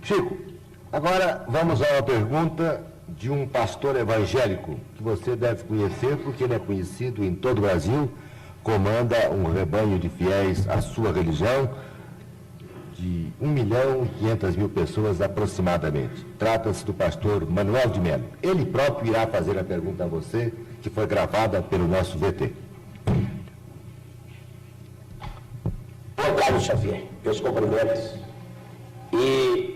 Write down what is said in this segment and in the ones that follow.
Chico, agora vamos a uma pergunta de um pastor evangélico que você deve conhecer porque ele é conhecido em todo o Brasil, comanda um rebanho de fiéis à sua religião de 1.500.000 pessoas aproximadamente. Trata-se do pastor Manuel de Melo. Ele próprio irá fazer a pergunta a você, que foi gravada pelo nosso VT. Carlos Xavier, meus cumprimentos. E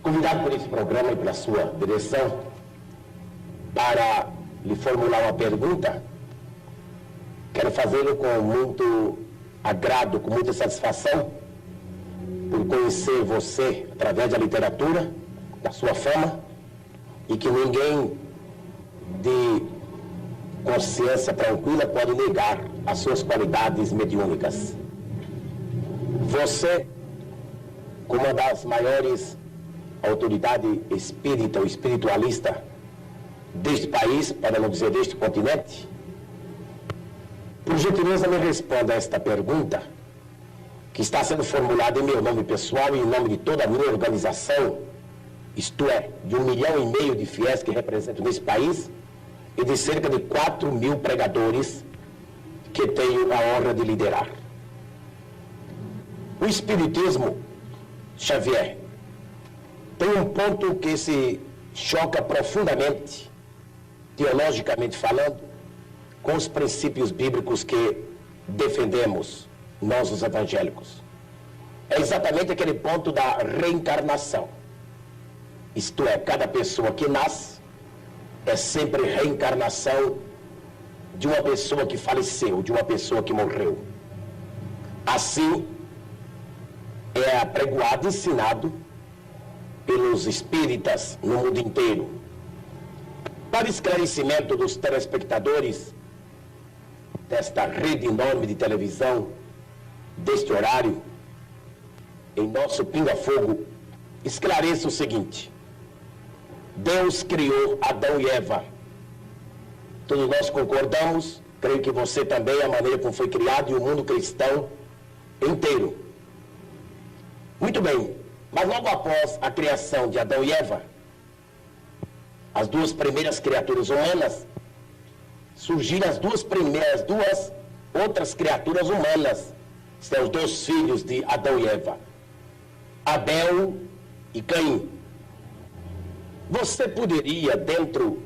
convidado por esse programa e pela sua direção para lhe formular uma pergunta, quero fazê-lo com muito agrado, com muita satisfação, por conhecer você através da literatura, da sua fama, e que ninguém de consciência tranquila pode negar as suas qualidades mediúnicas. Você, como uma das maiores autoridades espírita ou espiritualista deste país, para não dizer deste continente, por gentileza me responda a esta pergunta, que está sendo formulada em meu nome pessoal e em nome de toda a minha organização, isto é, de 1,5 milhão de fiéis que representam nesse país e de cerca de 4.000 pregadores que tenho a honra de liderar. O Espiritismo, Xavier, tem um ponto que se choca profundamente, teologicamente falando, com os princípios bíblicos que defendemos, nós os evangélicos. É exatamente aquele ponto da reencarnação. Isto é, cada pessoa que nasce é sempre reencarnação de uma pessoa que faleceu, de uma pessoa que morreu. Assim, é apregoado e ensinado pelos espíritas no mundo inteiro. Para esclarecimento dos telespectadores desta rede enorme de televisão, deste horário, em nosso pinga-fogo, esclareça o seguinte: Deus criou Adão e Eva. Todos nós concordamos, creio que você também, a maneira como foi criado, e o mundo cristão inteiro. Muito bem, mas logo após a criação de Adão e Eva, as duas primeiras criaturas humanas, surgiram as duas outras criaturas humanas, são os dois filhos de Adão e Eva, Abel e Caim. Você poderia, dentro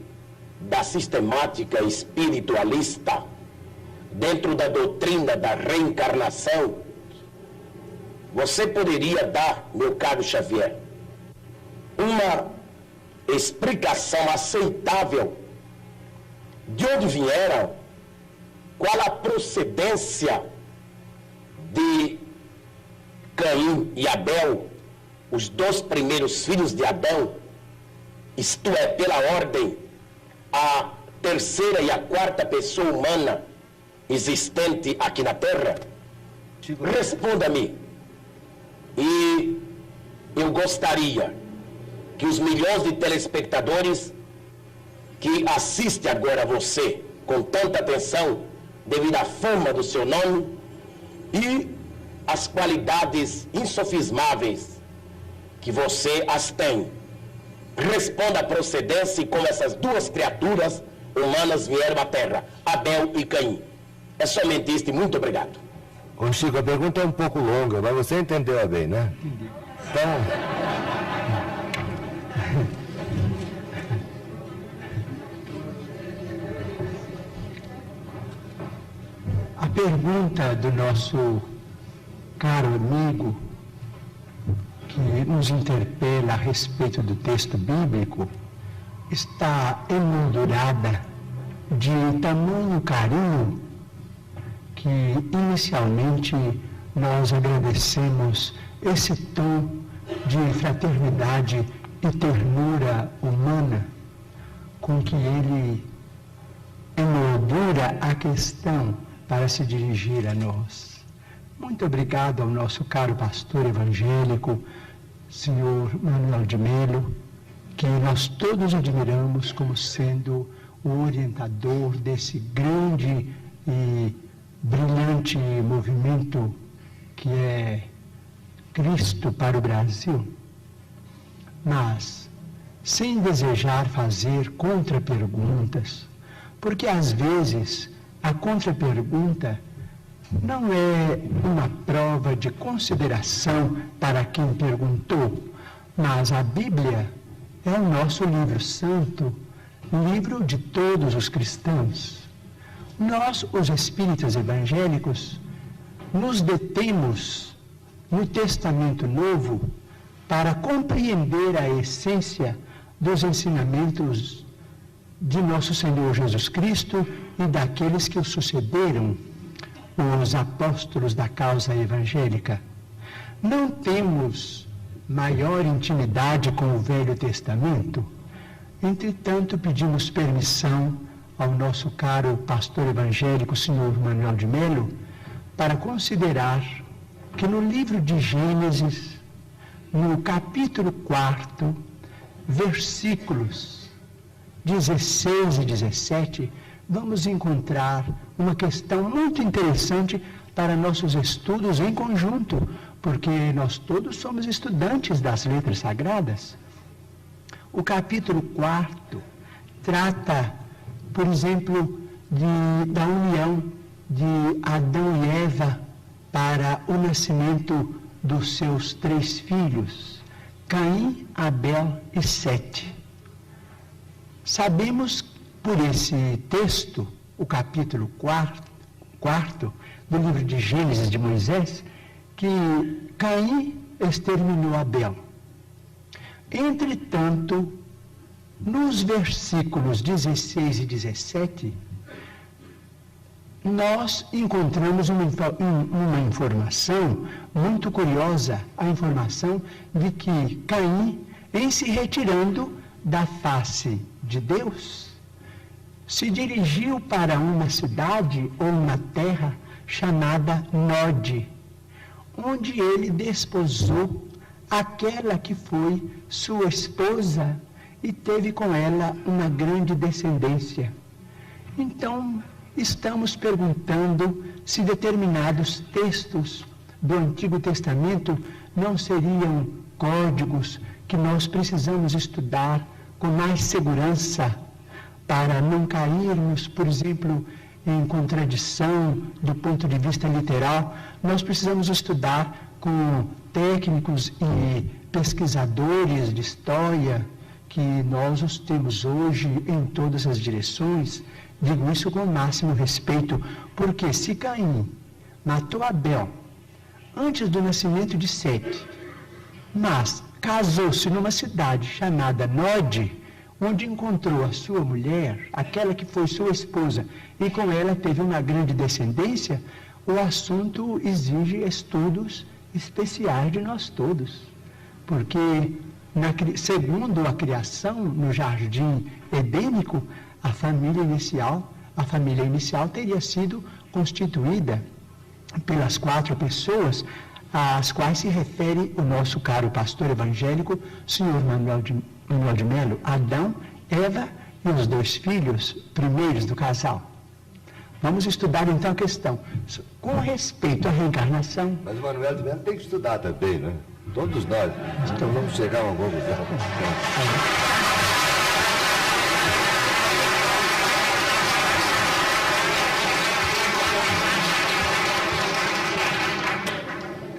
da sistemática espiritualista, dentro da doutrina da reencarnação, você poderia dar, meu caro Xavier, uma explicação aceitável de onde vieram, qual a procedência de Caim e Abel, os dois primeiros filhos de Adão, isto é, pela ordem, a terceira e a quarta pessoa humana existente aqui na Terra? Responda-me. E eu gostaria que os milhões de telespectadores que assistem agora a você com tanta atenção, devido à fama do seu nome e as qualidades insofismáveis que você as tem, responda a procedência e como essas duas criaturas humanas vieram à Terra, Abel e Caim. É somente isto e muito obrigado. Ô Chico, a pergunta é um pouco longa, mas você entendeu bem, né? Entendi. Então... A pergunta do nosso caro amigo, que nos interpela a respeito do texto bíblico, está emoldurada de tamanho carinho que inicialmente nós agradecemos esse tom de fraternidade e ternura humana com que ele emoldura a questão para se dirigir a nós. Muito obrigado ao nosso caro pastor evangélico, senhor Manuel de Melo, que nós todos admiramos como sendo o orientador desse grande e brilhante movimento que é Cristo para o Brasil. mas sem desejar fazer contra-perguntas, porque às vezes a contra-pergunta não é uma prova de consideração para quem perguntou, mas a Bíblia é o nosso livro santo, livro de todos os cristãos. Nós, os espíritas evangélicos, nos detemos no Testamento Novo para compreender a essência dos ensinamentos de nosso Senhor Jesus Cristo e daqueles que o sucederam, os apóstolos da causa evangélica. Não temos maior intimidade com o Velho Testamento, entretanto pedimos permissão ao nosso caro pastor evangélico, Sr. Manuel de Melo, para considerar que no livro de Gênesis, no capítulo 4, versículos 16 e 17, vamos encontrar uma questão muito interessante para nossos estudos em conjunto, porque nós todos somos estudantes das letras sagradas. O capítulo 4 trata, por exemplo, da união de Adão e Eva para o nascimento dos seus 3 filhos, Caim, Abel e Sete. Sabemos por esse texto, o capítulo 4 do livro de Gênesis de Moisés, que Caim exterminou Abel. Entretanto, nos versículos 16 e 17, nós encontramos uma informação muito curiosa, a informação de que Caim, em se retirando da face de Deus, se dirigiu para uma cidade ou uma terra chamada Nod, onde ele desposou aquela que foi sua esposa e teve com ela uma grande descendência. Então, estamos perguntando se determinados textos do Antigo Testamento não seriam códigos que nós precisamos estudar com mais segurança para não cairmos, por exemplo, em contradição do ponto de vista literal. Nós precisamos estudar com técnicos e pesquisadores de história, que nós os temos hoje em todas as direções. Digo isso com o máximo respeito, porque se Caim matou Abel antes do nascimento de Sete, mas casou-se numa cidade chamada Nod, onde encontrou a sua mulher, aquela que foi sua esposa, e com ela teve uma grande descendência, o assunto exige estudos especiais de nós todos. Porque, segundo a criação no jardim edênico, a família inicial teria sido constituída pelas 4 pessoas às quais se refere o nosso caro pastor evangélico, Sr. Manuel de Melo: Adão, Eva e os 2 filhos primeiros do casal. Vamos estudar então a questão com respeito à reencarnação. Mas o Manuel de Melo tem que estudar também, né? Todos nós. Então vamos chegar a uma conclusão.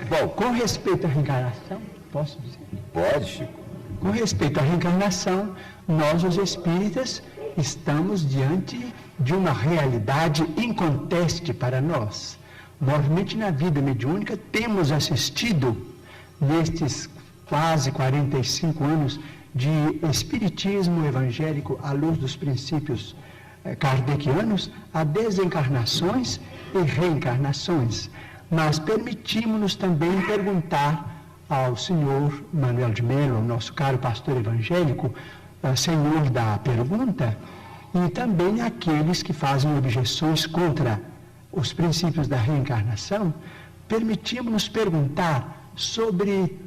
Bom, com respeito à reencarnação, posso dizer? Pode, Chico. Com respeito à reencarnação, nós, os espíritas, estamos diante de uma realidade inconteste para nós. Normalmente, na vida mediúnica, temos assistido, nestes quase 45 anos de espiritismo evangélico à luz dos princípios kardecianos, a desencarnações e reencarnações. Mas permitimos-nos também perguntar ao senhor Manuel de Melo, nosso caro pastor evangélico, senhor da pergunta, e também aqueles que fazem objeções contra os princípios da reencarnação, permitimos-nos perguntar sobre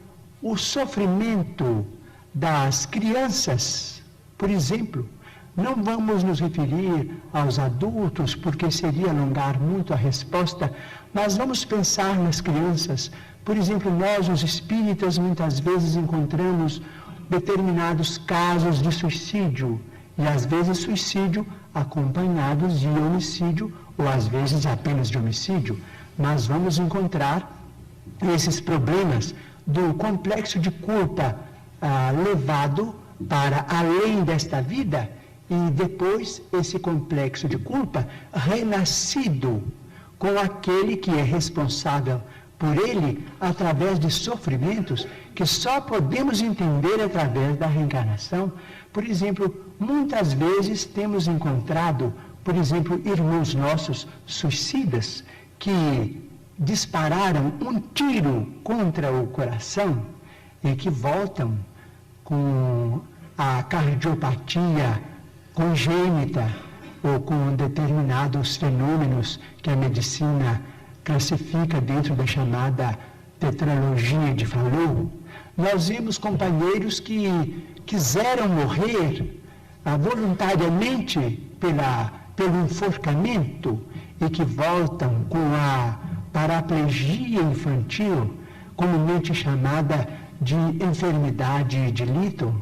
o sofrimento das crianças, por exemplo. Não vamos nos referir aos adultos, porque seria alongar muito a resposta, mas vamos pensar nas crianças. Por exemplo, nós, os espíritas, muitas vezes encontramos determinados casos de suicídio, e às vezes suicídio acompanhados de homicídio, ou às vezes apenas de homicídio. Mas vamos encontrar esses problemas do complexo de culpa levado para além desta vida, e depois esse complexo de culpa renascido com aquele que é responsável por ele através de sofrimentos que só podemos entender através da reencarnação. Por exemplo, muitas vezes temos encontrado, por exemplo, irmãos nossos suicidas que dispararam um tiro contra o coração e que voltam com a cardiopatia congênita ou com determinados fenômenos que a medicina classifica dentro da chamada tetralogia de Fallot. Nós vimos companheiros que quiseram morrer voluntariamente pelo enforcamento e que voltam com a paraplegia infantil, comumente chamada de enfermidade de Lytton.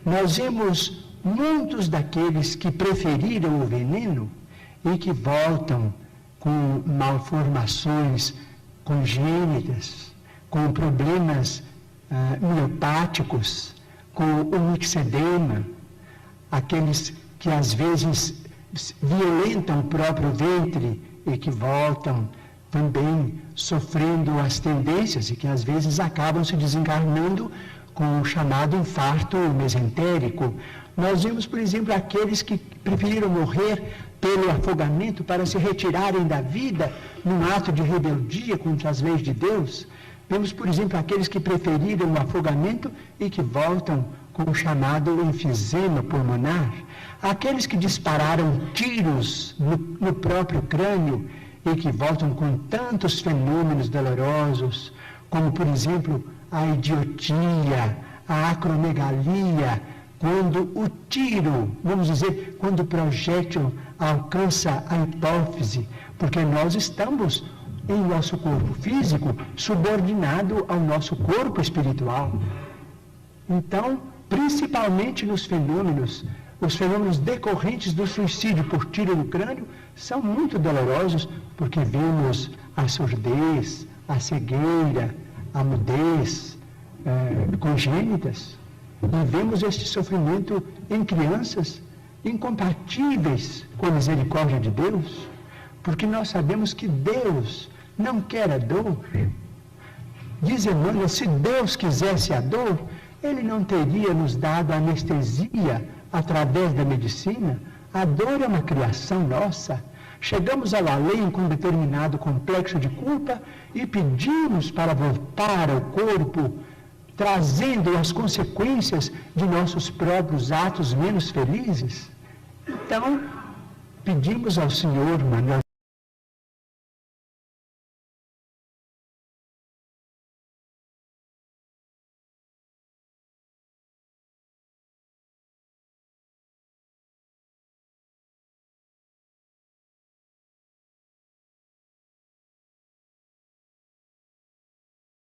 Nós vemos muitos daqueles que preferiram o veneno e que voltam com malformações congênitas, com problemas miopáticos, com o mixedema, aqueles que às vezes violentam o próprio ventre e que voltam também sofrendo as tendências e que às vezes acabam se desencarnando com o chamado infarto mesentérico. Nós vemos, por exemplo, aqueles que preferiram morrer pelo afogamento para se retirarem da vida num ato de rebeldia contra as leis de Deus. Vemos, por exemplo, aqueles que preferiram o afogamento e que voltam com o chamado enfisema pulmonar. Aqueles que dispararam tiros no próprio crânio e que voltam com tantos fenômenos dolorosos, como, por exemplo, a idiotia, a acromegalia, quando o tiro, vamos dizer, quando o projétil alcança a hipófise, porque nós estamos em nosso corpo físico subordinado ao nosso corpo espiritual. Então, principalmente nos fenômenos, os fenômenos decorrentes do suicídio por tiro no crânio são muito dolorosos, porque vemos a surdez, a cegueira, a mudez congênitas, e vemos este sofrimento em crianças incompatíveis com a misericórdia de Deus, porque nós sabemos que Deus não quer a dor. Diz Emmanuel, se Deus quisesse a dor, Ele não teria nos dado anestesia através da medicina. A dor é uma criação nossa. Chegamos ao além com um determinado complexo de culpa e pedimos para voltar ao corpo, trazendo as consequências de nossos próprios atos menos felizes. Então, pedimos ao Senhor, Manuel